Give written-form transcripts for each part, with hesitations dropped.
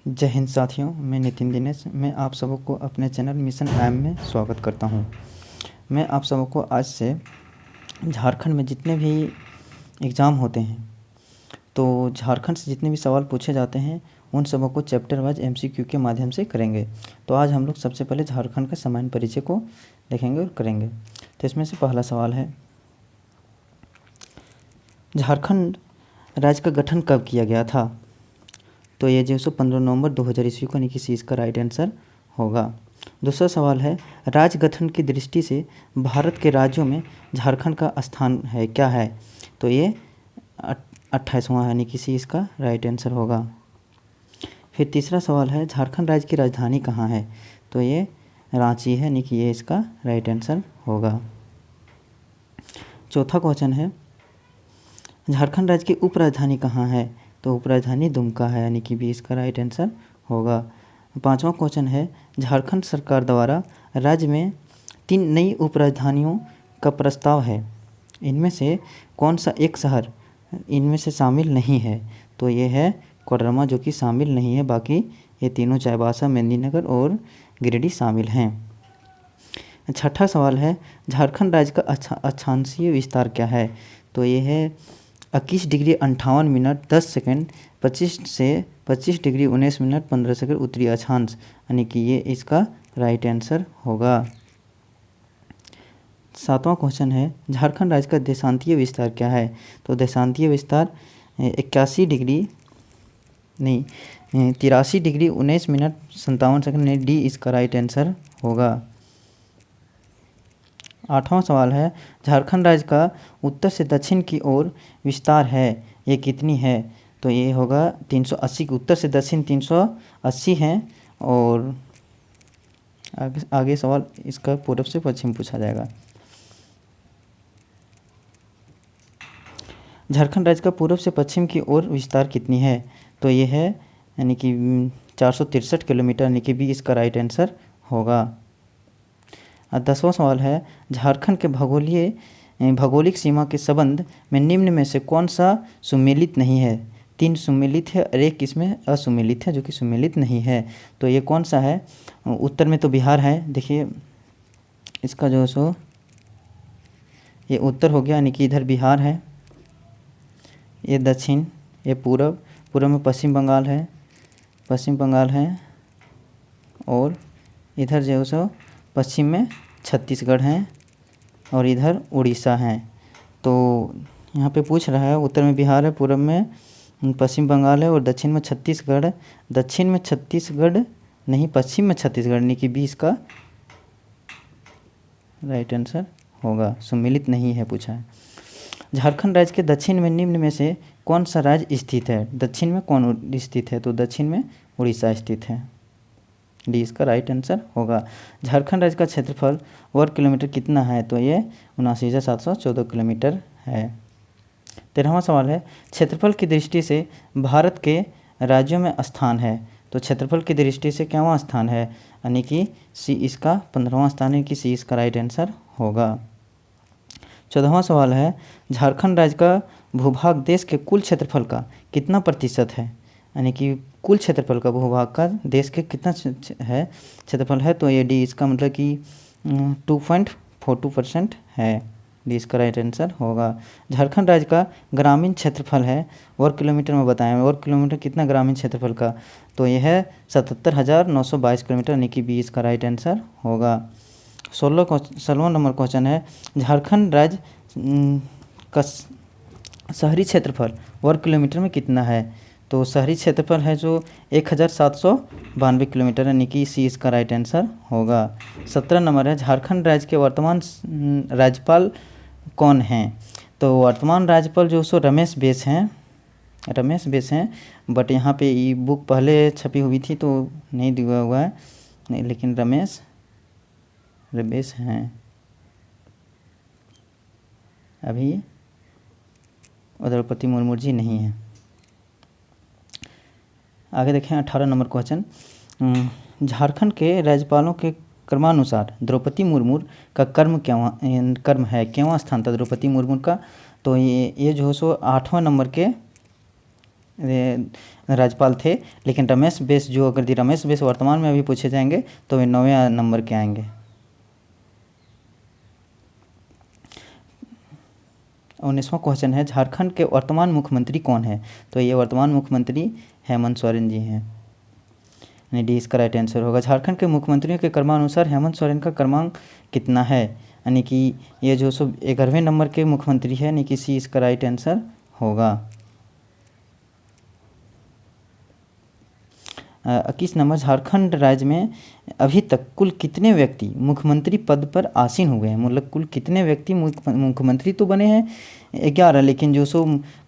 जय हिंद साथियों, मैं नितिन दिनेश। मैं आप सबको अपने चैनल मिशन एम में स्वागत करता हूं। मैं आप सबको आज से झारखंड में जितने भी एग्ज़ाम होते हैं तो झारखंड से जितने भी सवाल पूछे जाते हैं उन सबों को चैप्टर वाइज एमसीक्यू के माध्यम से करेंगे। तो आज हम लोग सबसे पहले झारखंड का सामान्य परिचय को देखेंगे और करेंगे। तो इसमें से पहला सवाल है, झारखंड राज्य का गठन कब किया गया था? तो ये जो 15 नवंबर 2000 ईस्वी को, यानी कि इसका राइट आंसर होगा। दूसरा सवाल है, राज्य गठन की दृष्टि से भारत के राज्यों में झारखंड का स्थान है क्या है? तो ये 28वां, यानी कि इसका राइट आंसर होगा। फिर तीसरा सवाल है, झारखंड राज्य की राजधानी कहाँ है? तो ये रांची है, यानी कि ये इसका राइट आंसर होगा। चौथा क्वेश्चन है, झारखंड राज्य की उपराजधानी कहाँ है? तो उपराजधानी दुमका है, यानी कि भी इसका राइट आंसर होगा। पांचवा क्वेश्चन है, झारखंड सरकार द्वारा राज्य में 3 नई उपराजधानियों का प्रस्ताव है, इनमें से कौन सा एक शहर इनमें से शामिल नहीं है? तो ये है कोडरमा, जो कि शामिल नहीं है। बाकी ये तीनों चाईबासा, मेदिनीनगर और गिरिडीह शामिल हैं। छठा सवाल है, झारखंड राज्य का अक्षांशीय विस्तार क्या है? तो ये है 21 डिग्री 58 मिनट 10 सेकंड 25 से 25 डिग्री 19 मिनट 15 सेकंड उत्तरी अक्षांश, यानी कि ये इसका राइट आंसर होगा। सातवां क्वेश्चन है, झारखंड राज्य का देशांतीय विस्तार क्या है? तो देशांतीय विस्तार 83 डिग्री 19 मिनट 57 सेकंड, डी इसका राइट आंसर होगा। आठवां सवाल है, झारखंड राज्य का उत्तर से दक्षिण की ओर विस्तार है, ये कितनी है? तो ये होगा 380 की। उत्तर से दक्षिण 380 है। और आगे सवाल इसका पूर्व से पश्चिम पूछा जाएगा। झारखंड राज्य का पूर्व से पश्चिम की ओर विस्तार कितनी है? तो ये है, यानी कि 463 किलोमीटर, यानी कि भी इसका राइट आंसर होगा। 10वां सवाल है, झारखंड के भौगोलिक सीमा के संबंध में निम्न में से कौन सा सुमेलित नहीं है? 3 सुमेलित है और एक इसमें असुमेलित है, जो कि सुमेलित नहीं है। तो ये कौन सा है? उत्तर में तो बिहार है। देखिए इसका जो सो ये उत्तर हो गया, यानी कि इधर बिहार है, ये दक्षिण, ये पूर्व में पश्चिम बंगाल है, और इधर जो सो पश्चिम में छत्तीसगढ़ है और इधर उड़ीसा है। तो यहाँ पे पूछ रहा है, उत्तर में बिहार है, पूर्व में पश्चिम बंगाल है और दक्षिण में छत्तीसगढ़। दक्षिण में छत्तीसगढ़ नहीं, पश्चिम में छत्तीसगढ़, यानी कि भी इसका राइट आंसर होगा। सुमेलित नहीं है पूछा है। झारखंड राज्य के दक्षिण में निम्न में से कौन सा राज्य स्थित है? दक्षिण में कौन स्थित है? तो दक्षिण में उड़ीसा स्थित है, डी इसका राइट आंसर होगा। झारखंड राज्य का क्षेत्रफल वर्ग किलोमीटर कितना है? तो ये 79,714 किलोमीटर है। 13वां सवाल है, क्षेत्रफल की दृष्टि से भारत के राज्यों में स्थान है। तो क्षेत्रफल की दृष्टि से क्यावां स्थान है? यानी कि सी इसका 15वां स्थान है, कि सी इसका राइट आंसर होगा। 14वां सवाल है, झारखंड राज्य का भूभाग देश के कुल क्षेत्रफल का कितना प्रतिशत है? यानी कि कुल क्षेत्रफल का भूभाग का देश के कितना है क्षेत्रफल है? तो ये डी इसका मतलब कि 2.42% है, डी इसका राइट आंसर होगा। झारखंड राज्य का ग्रामीण क्षेत्रफल है, वर्ग किलोमीटर में बताया, वर्ग किलोमीटर कितना ग्रामीण क्षेत्रफल का? तो यह है 77,922 किलोमीटर, यानी कि बी इसका राइट आंसर होगा। 16वां नंबर क्वेश्चन है, झारखंड राज्य का शहरी क्षेत्रफल वर्ग किलोमीटर में कितना है? तो शहरी क्षेत्रफल है जो 1792 किलोमीटर, यानी कि सी इसका राइट आंसर होगा। 17 नंबर है, झारखंड राज्य के वर्तमान राज्यपाल कौन हैं? तो वर्तमान राज्यपाल जो सो रमेश बेस हैं, बट यहाँ पे ये बुक पहले छपी हुई थी तो नहीं दिया हुआ है, नहीं, लेकिन रमेश बेस हैं अभी, द्रौपदी मुर्मू जी नहीं है। आगे देखें 18 नंबर क्वेश्चन, झारखंड के राज्यपालों के क्रमानुसार द्रौपदी मुर्मू का कर्म है क्यों स्थान था द्रौपदी मुर्मू का? तो ये जो सो 8वां नंबर के राज्यपाल थे, लेकिन रमेश बैस जो अगर रमेश बैस वर्तमान में अभी पूछे जाएंगे तो वे 9वें नंबर के आएंगे। 19वां क्वेश्चन है झारखंड के वर्तमान मुख्यमंत्री कौन है? तो ये वर्तमान मुख्यमंत्री हेमंत सोरेन जी हैं, यानी डी इसका राइट आंसर होगा। झारखंड के मुख्यमंत्रियों के क्रमानुसार हेमंत सोरेन का क्रमांक कितना है? यानी कि ये जो 11वें नंबर के मुख्यमंत्री है, यानी कि सी इसका राइट आंसर होगा। 21 नंबर, झारखंड राज्य में अभी तक कुल कितने व्यक्ति मुख्यमंत्री पद पर आसीन हुए हैं? मतलब कुल कितने व्यक्ति मुख्यमंत्री तो बने हैं 11, लेकिन जो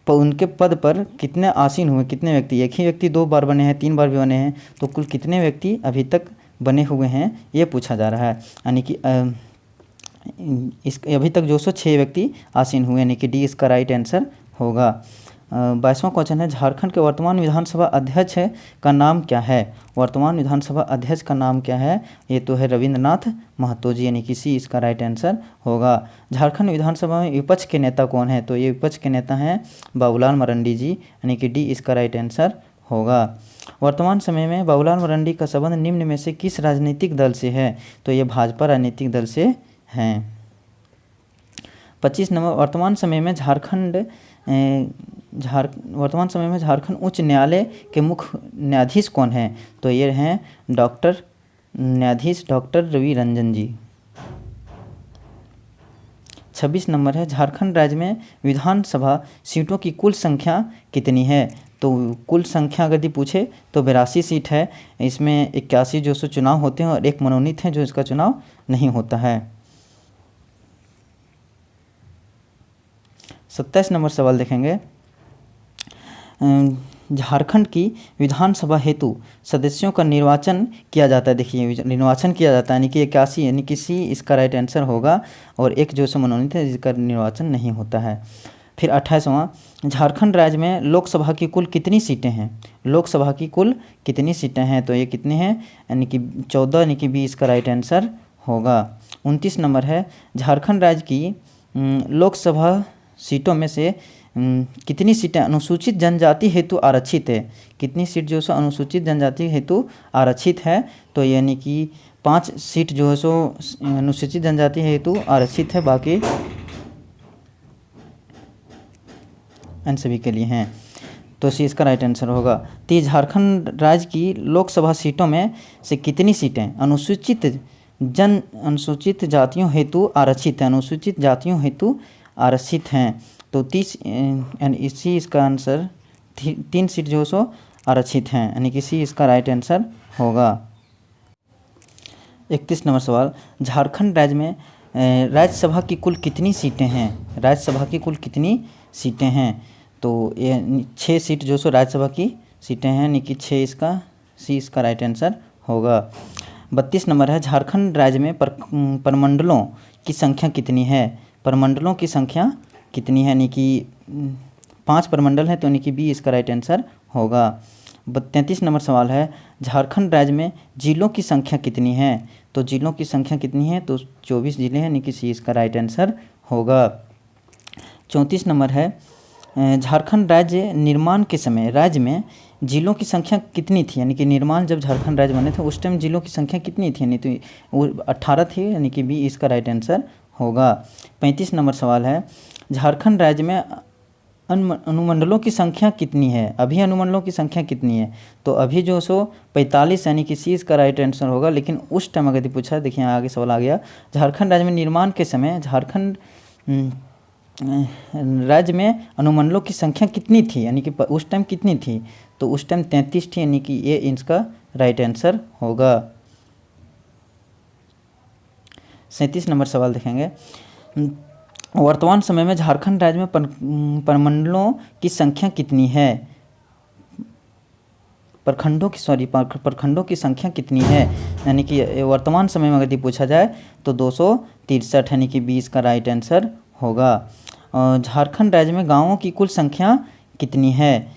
उनके पद पर कितने आसीन हुए, कितने व्यक्ति, एक ही व्यक्ति 2 बार बने हैं, 3 बार भी बने हैं, तो कुल कितने व्यक्ति अभी तक बने हुए हैं ये पूछा जा रहा है। यानी कि इस अभी तक जो 6 व्यक्ति आसीन हुए, यानी कि डी इसका राइट आंसर होगा। 22वां क्वेश्चन है झारखंड के वर्तमान विधानसभा अध्यक्ष का नाम क्या है? वर्तमान विधानसभा अध्यक्ष का नाम क्या है? ये तो है रविंद्रनाथ महतो जी, यानी कि सी इसका राइट आंसर होगा। झारखंड विधानसभा में विपक्ष के नेता कौन है? तो ये विपक्ष के नेता हैं बाबूलाल मरांडी जी, यानी कि डी इसका राइट आंसर होगा। वर्तमान समय में बाबूलाल मरांडी का संबंध निम्न में से किस राजनीतिक दल से है? तो ये भाजपा राजनीतिक दल से हैं। 25 नंबर, वर्तमान समय में झारखंड उच्च न्यायालय के मुख्य न्यायाधीश कौन हैं? तो ये हैं न्यायाधीश डॉक्टर रवि रंजन जी। 26 नंबर है झारखंड राज्य में विधानसभा सीटों की कुल संख्या कितनी है? तो कुल संख्या अगर पूछे तो 82 सीट है। इसमें 81 जो चुनाव होते हैं और 1 मनोनीत है जो इसका चुनाव नहीं होता है। 27 नंबर सवाल देखेंगे, झारखंड की विधानसभा हेतु सदस्यों का निर्वाचन किया जाता है। देखिए निर्वाचन किया जाता है, यानी कि 81, यानी कि सी इसका राइट आंसर होगा, और एक जो मनोनीत है जिसका निर्वाचन नहीं होता है। फिर 28वां, झारखंड राज्य में लोकसभा की कुल कितनी सीटें हैं? लोकसभा की कुल कितनी सीटें हैं? तो ये कितने हैं? यानी कि 14, यानी कि बी इसका राइट आंसर होगा। 29 नंबर है झारखंड राज्य की लोकसभा सीटों में से कितनी सीटें अनुसूचित जनजाति हेतु आरक्षित है? कितनी सीट जो है अनुसूचित जनजाति हेतु आरक्षित है? तो यानी कि 5 सीट जो है अनुसूचित जनजाति हेतु आरक्षित है, बाकी इन सभी के लिए हैं, तो सी इसका राइट आंसर होगा। तो झारखंड राज्य की लोकसभा सीटों में से कितनी सीटें अनुसूचित जातियों हेतु आरक्षित हैं? अनुसूचित जातियों हेतु आरक्षित हैं, तो 30 इसी इसका आंसर 3 सीट जो सो आरक्षित हैं, यानी कि सी इसका राइट आंसर होगा। 31 नंबर सवाल, झारखंड राज्य में राज्यसभा की कुल कितनी सीटें हैं? राज्यसभा की कुल कितनी सीटें हैं? तो ये 6 सीट जो सो राज्यसभा की सीटें हैं, यानी कि 6 इसका सी इसका राइट आंसर होगा। 32 नंबर है झारखंड राज्य में प्रमंडलों की संख्या कितनी है? प्रमंडलों की संख्या कितनी है? यानी कि 5 प्रमंडल हैं, तो यानी कि बी इसका राइट आंसर होगा। 33 नंबर सवाल है झारखंड राज्य में जिलों की संख्या कितनी है? तो जिलों की संख्या कितनी है? तो 24 जिले हैं, यानी कि सी इसका राइट आंसर होगा। 34 नंबर है झारखंड राज्य निर्माण के समय राज्य में जिलों की संख्या कितनी थी? यानी कि निर्माण जब झारखंड राज्य बने थे उस टाइम जिलों की संख्या कितनी थी? यानी तो वो 18 थी, यानी कि बी इसका राइट आंसर होगा। 35 नंबर सवाल है झारखंड राज्य में अनुमंडलों की संख्या कितनी है? अभी अनुमंडलों की संख्या कितनी है? तो अभी जो 45, यानी कि सी इसका राइट आंसर होगा। लेकिन उस टाइम अगर पूछा, देखिए आगे सवाल आ गया, झारखंड राज्य में निर्माण के समय झारखंड राज्य में अनुमंडलों की संख्या कितनी थी? यानी कि उस टाइम कितनी थी? तो उस टाइम 33 थी, यानी कि ये इसका राइट आंसर होगा। 37 नंबर सवाल देखेंगे, वर्तमान समय में झारखंड राज्य में प्रमंडलों की संख्या कितनी है? प्रखंडों की संख्या कितनी है? यानी कि वर्तमान समय में अगर पूछा जाए तो 263, यानी कि 20 का राइट आंसर होगा। झारखंड राज्य में गांवों की कुल संख्या कितनी है?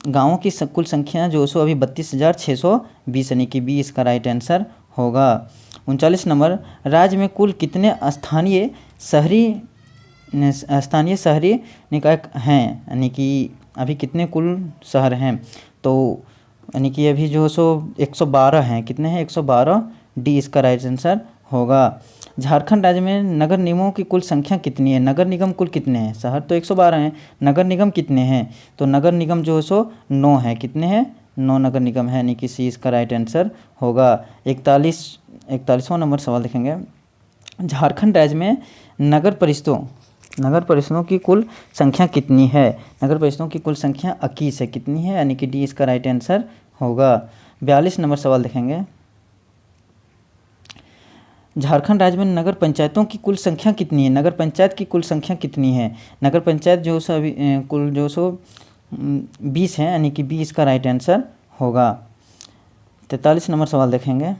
गांवों की कुल संख्या जो अभी 32,620, यानी कि 20 का राइट आंसर होगा। 39 नंबर, राज्य में कुल कितने स्थानीय शहरी निकाय हैं? यानी कि अभी कितने कुल शहर हैं, तो यानी कि अभी जो सो 112 हैं। कितने हैं? 112। डी इसका राइट आंसर होगा। झारखंड राज्य में नगर निगमों की कुल संख्या कितनी है? नगर निगम कुल कितने हैं? शहर तो 112 हैं, नगर निगम कितने हैं? तो नगर निगम जो है सो 9 है। कितने हैं? 9 नगर निगम है, यानी कि सी इसका राइट आंसर होगा। 41वां नंबर सवाल देखेंगे। झारखंड राज्य में नगर परिषदों की कुल संख्या कितनी है? नगर परिषदों की कुल संख्या 21 है। कितनी है? यानी कि डी इसका राइट आंसर होगा। 42 नंबर सवाल देखेंगे। झारखंड राज्य में नगर पंचायतों की कुल संख्या कितनी है? नगर पंचायत की कुल संख्या कितनी है? नगर पंचायत जो सो अभी कुल जो सो 20 है, यानी कि बी इसका राइट आंसर होगा। 43 नंबर सवाल देखेंगे।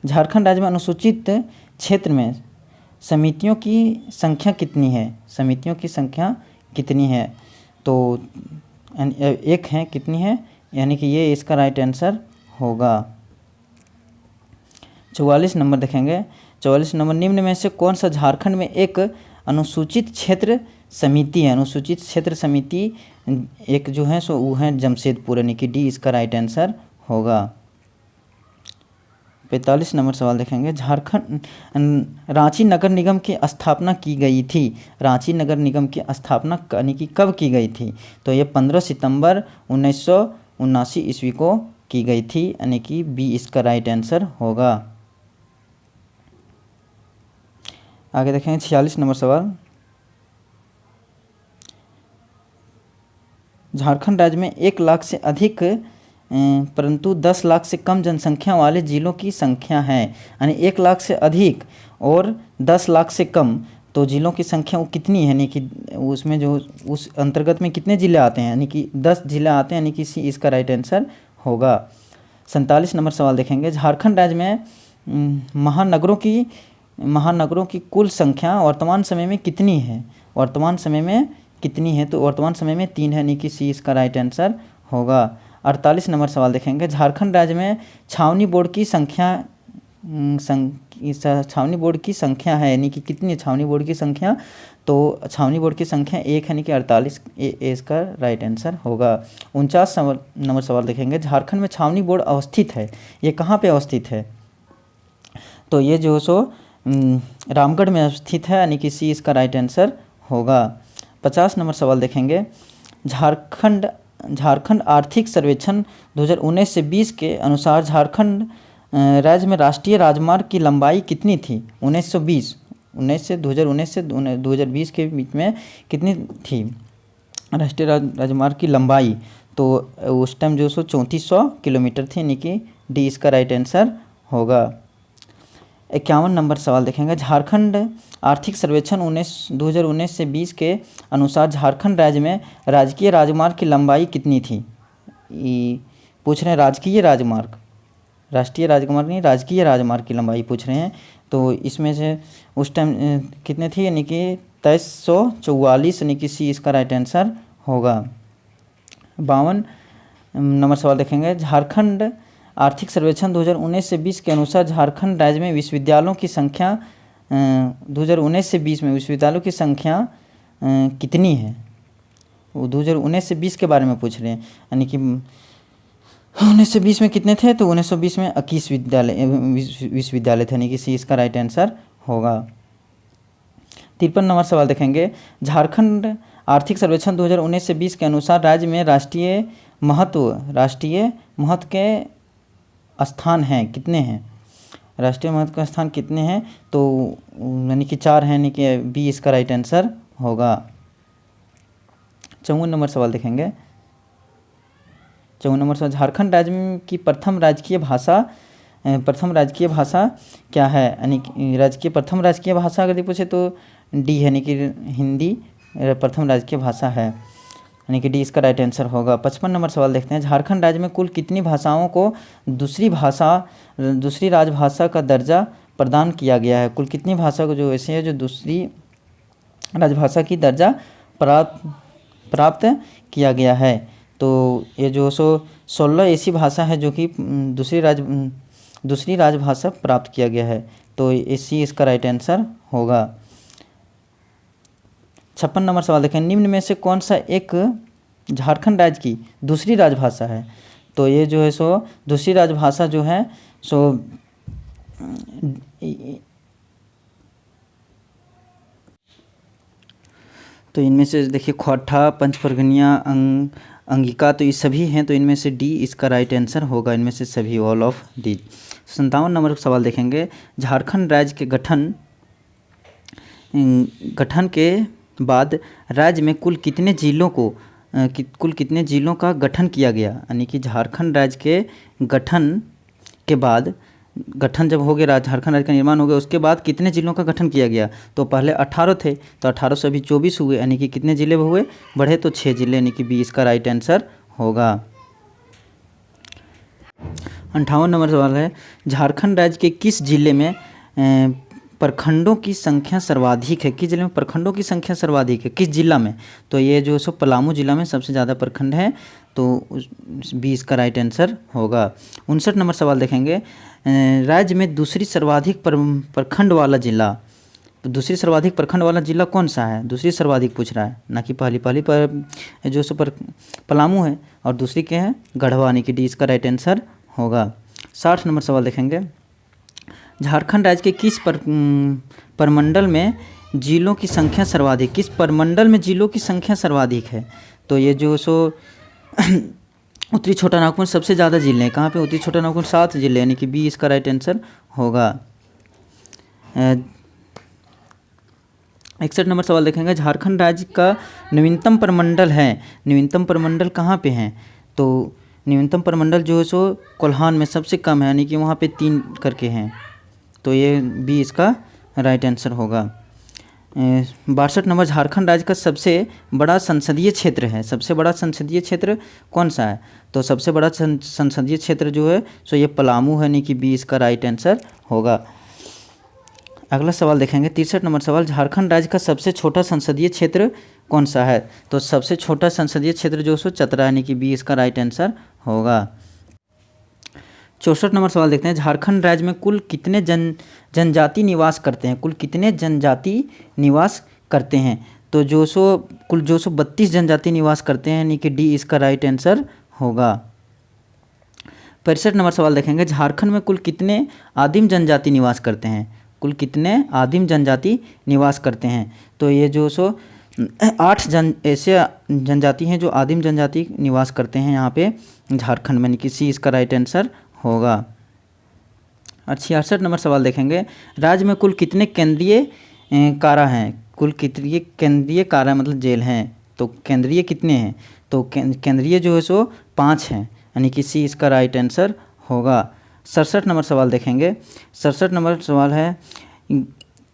झारखंड राज्य में अनुसूचित क्षेत्र में समितियों की संख्या कितनी है? समितियों की संख्या कितनी है? तो एक है। कितनी है? यानी कि ये इसका राइट आंसर होगा। 44 नंबर देखेंगे। 44 नंबर, निम्न में से कौन सा झारखंड में एक अनुसूचित क्षेत्र समिति है? अनुसूचित क्षेत्र समिति एक जो है सो वो है जमशेदपुर, यानी कि डी इसका राइट आंसर होगा। 45 नंबर सवाल देखेंगे। झारखंड रांची नगर निगम की स्थापना की गई थी। रांची नगर निगम की स्थापना यानी कि कब की गई थी? तो ये 15 सितंबर 1979 ईस्वी को की गई थी, यानी कि बी इसका राइट आंसर होगा। आगे देखेंगे 46 नंबर सवाल। झारखंड राज्य में 1 लाख से अधिक परंतु 10 लाख से कम जनसंख्या वाले जिलों की संख्या है। यानी 1 लाख से अधिक और 10 लाख से कम, तो जिलों की संख्या वो कितनी है? यानी कि उसमें जो उस अंतर्गत में कितने ज़िले आते हैं? यानी कि 10 जिले आते हैं, यानी कि सी इसका राइट आंसर होगा। 47 नंबर सवाल देखेंगे। झारखंड राज्य में महानगरों की कुल संख्या वर्तमान समय में कितनी है? वर्तमान समय में कितनी है? तो वर्तमान समय में 3 है, यानी कि सी इसका राइट आंसर होगा। 48 नंबर सवाल देखेंगे। झारखंड राज्य में छावनी बोर्ड की संख्या है, यानी कि कितनी है छावनी बोर्ड की संख्या? तो छावनी बोर्ड की संख्या 1 है, यानी कि 48 इसका राइट आंसर होगा। 49 नंबर सवाल देखेंगे। झारखंड में छावनी बोर्ड अवस्थित है, ये कहाँ पे अवस्थित है? तो ये जो सो रामगढ़ में अवस्थित है, यानी कि सी इसका राइट आंसर होगा। 50 नंबर सवाल देखेंगे। झारखंड आर्थिक सर्वेक्षण 2019 से 20 के अनुसार झारखंड राज्य में राष्ट्रीय राजमार्ग की लंबाई कितनी थी? 2019 से 2020 के बीच में कितनी थी राष्ट्रीय राजमार्ग की लंबाई? तो उस टाइम जो सो 3400 किलोमीटर थी, यानी कि डी इसका राइट आंसर होगा। 51 नंबर सवाल देखेंगे। झारखंड आर्थिक सर्वेक्षण 2019 से 20 के अनुसार झारखंड राज्य में राजकीय राजमार्ग की लंबाई कितनी थी? पूछ रहे हैं राजकीय राजमार्ग, राष्ट्रीय राजमार्ग नहीं, राजकीय राजमार्ग की लंबाई पूछ रहे हैं। तो इसमें से उस टाइम कितने थी? यानी कि 2344, यानी कि सी इसका राइट आंसर होगा। 52 नंबर सवाल देखेंगे। झारखंड आर्थिक सर्वेक्षण 2019 से 20 के अनुसार झारखंड राज्य में विश्वविद्यालयों की संख्या 2019 से 20 में विश्वविद्यालयों की संख्या कितनी है? वो 2019 से 20 के बारे में पूछ रहे हैं, यानी कि 19 से 20 में कितने थे? तो 1920 में 21 विश्वविद्यालय थे, यानी कि सी इसका राइट आंसर होगा। 53 नंबर सवाल देखेंगे। झारखंड आर्थिक सर्वेक्षण 2019 से 20 के अनुसार राज्य में राष्ट्रीय महत्व के स्थान हैं कितने हैं? राष्ट्रीय महत्व का स्थान कितने हैं? तो यानी कि 4 हैं, यानी कि बी इसका राइट आंसर होगा। 54 नंबर सवाल देखेंगे। 54 नंबर सवाल। झारखंड राज्य की प्रथम राजकीय भाषा क्या है? यानी कि प्रथम राजकीय भाषा अगर पूछे तो डी है, यानी कि हिंदी प्रथम राजकीय भाषा है, यानी कि डी इसका राइट आंसर होगा। 55 नंबर सवाल देखते हैं। झारखंड राज्य में कुल कितनी भाषाओं को दूसरी राजभाषा का दर्जा प्रदान किया गया है? कुल कितनी भाषा को जो ऐसे है जो दूसरी राजभाषा की दर्जा प्राप्त किया गया है? तो ये जो 16 ऐसी भाषा है जो कि दूसरी राजभाषा प्राप्त किया गया है, तो इसी इसका राइट आंसर होगा। 56 नंबर सवाल देखें। निम्न में से कौन सा एक झारखंड राज्य की दूसरी राजभाषा है। तो ये जो है सो दूसरी राजभाषा जो है सो तो इनमें से देखिए खोरठा, पंचपरगनिया, अंगिका, तो ये सभी हैं। तो इनमें से डी इसका राइट आंसर होगा, इनमें से सभी, ऑल ऑफ दी। 57 नंबर का सवाल देखेंगे, झारखंड राज्य के गठन के बाद राज्य में कुल कितने जिलों का गठन किया गया। यानी कि झारखंड राज्य के गठन के बाद, गठन जब हो गया, झारखंड राज्य का निर्माण हो गया, उसके बाद कितने जिलों का गठन किया गया। तो पहले 18 थे, तो 18 से अभी 24 हुए, यानी कि कितने ज़िले हुए, बढ़े तो 6 ज़िले, यानी कि बी इसका राइट आंसर होगा। 58 नंबर सवाल है, झारखंड राज्य के किस जिले में प्रखंडों की संख्या सर्वाधिक है। किस जिले में प्रखंडों की संख्या सर्वाधिक है, किस जिला में। तो ये जो सो पलामू जिला में सबसे ज़्यादा प्रखंड है, तो बी इसका राइट आंसर होगा। 59 नंबर सवाल देखेंगे, राज्य में दूसरी सर्वाधिक प्रखंड वाला जिला, तो दूसरी सर्वाधिक प्रखंड वाला जिला कौन सा है। दूसरी सर्वाधिक पूछ रहा है, ना कि पहली पर जो सो पलामू है, और दूसरी क्या है, गढ़वा, यानी कि डी इसका राइट आंसर होगा। 60 नंबर सवाल देखेंगे, झारखंड राज्य के किस प्रमंडल में जिलों की संख्या सर्वाधिक, किस प्रमंडल में जिलों की संख्या सर्वाधिक है। तो ये जो सो उत्तरी छोटा नागपुर सबसे ज़्यादा जिले हैं। कहाँ पे, उत्तरी छोटा नागपुर 7 जिले, यानी कि बी इसका राइट आंसर होगा। 61 नंबर सवाल देखेंगे, झारखंड राज्य का नवीनतम प्रमंडल है, नवीनतम प्रमंडल कहाँ पे हैं। तो न्यूनतम प्रमंडल जो है सो कोल्हान में सबसे कम है, यानी कि वहाँ पे 3 करके हैं, तो ये बी इसका राइट आंसर होगा। 62 नंबर, झारखंड राज्य का सबसे बड़ा संसदीय क्षेत्र है, सबसे बड़ा संसदीय क्षेत्र कौन सा है। तो सबसे बड़ा संसदीय क्षेत्र जो है सो ये पलामू है, यानी कि बी इसका राइट आंसर होगा। अगला सवाल देखेंगे, 63 नंबर सवाल, झारखंड राज्य का सबसे छोटा संसदीय क्षेत्र कौन सा है। तो सबसे छोटा संसदीय क्षेत्र जो सो चतरा, यानी कि बी इसका राइट आंसर होगा। 64 नंबर सवाल देखते हैं, झारखंड राज्य में कुल कितने जनजाति निवास करते हैं, कुल कितने जनजाति निवास करते हैं। तो कुल 32 जनजाति निवास करते हैं, यानी कि डी इसका राइट आंसर होगा। 65 नंबर सवाल देखेंगे, झारखंड में कुल कितने आदिम जनजाति निवास करते हैं, कुल कितने आदिम जनजाति निवास करते हैं। तो ये जो सो 8 ऐसे जनजाति हैं जो आदिम जनजाति निवास करते हैं यहाँ पे झारखंड में, यानी कि सी इसका राइट आंसर होगा। 66 नंबर सवाल देखेंगे, राज्य में कुल कितने केंद्रीय कारा हैं, कुल कितने केंद्रीय कारा मतलब जेल हैं। तो केंद्रीय कितने हैं, तो केंद्रीय जो है सो 5 हैं, यानी कि सी इसका राइट आंसर होगा। 67 नंबर सवाल देखेंगे, 67 नंबर सवाल है,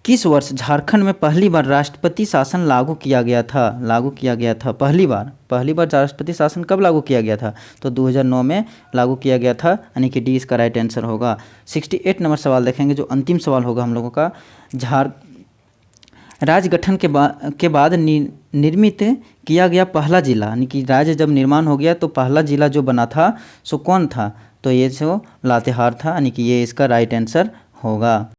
किस वर्ष झारखंड में पहली बार राष्ट्रपति शासन लागू किया गया था। पहली बार राष्ट्रपति शासन कब लागू किया गया था। तो 2009 में लागू किया गया था, यानी कि डी इसका राइट आंसर होगा। 68 नंबर सवाल देखेंगे, जो अंतिम सवाल होगा हम लोगों का, राज्य गठन के बाद निर्मित किया गया पहला जिला, यानी कि राज्य जब निर्माण हो गया तो पहला जिला जो बना था सो कौन था। तो ये सो लातेहार था, यानी कि ये इसका राइट आंसर होगा।